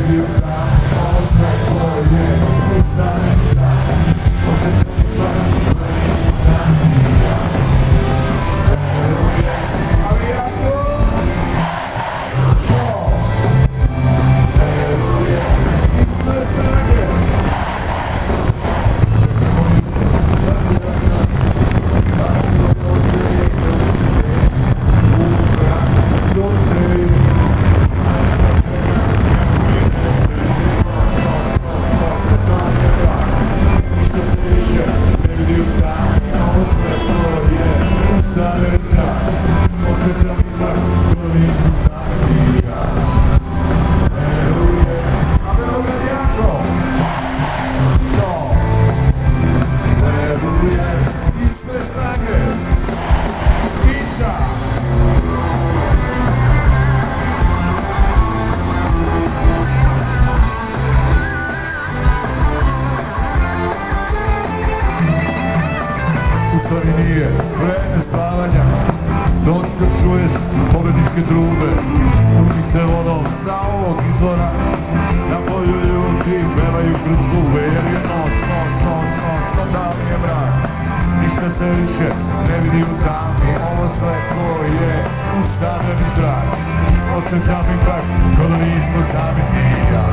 vidi u tami, ovo sve tvoje, usane mi zrak, osjećam i pak, koje nismo sami i ja. Verujem, ali jako, verujem, i sve snage. Čekamo jutro, da se razgrani, tako dođe i da mi se sjeći, uvijek žodne. Osjećam ipak, to nisam sami i ja. Verujem, a Beograd jako, to. Verujem i sve snage, kiša. U stvari nije vreme spavanja, dok da čuješ pobedničke trube. Puni se vodom sa ovog izvora, na polju ljudi pevaju kroz zube. Jer je noć, davnije mrak, ništa se više ne vidi u tami. Ovo sve koje usadne mi zrak, osjećam ipak kao da nismo sami ti i ja.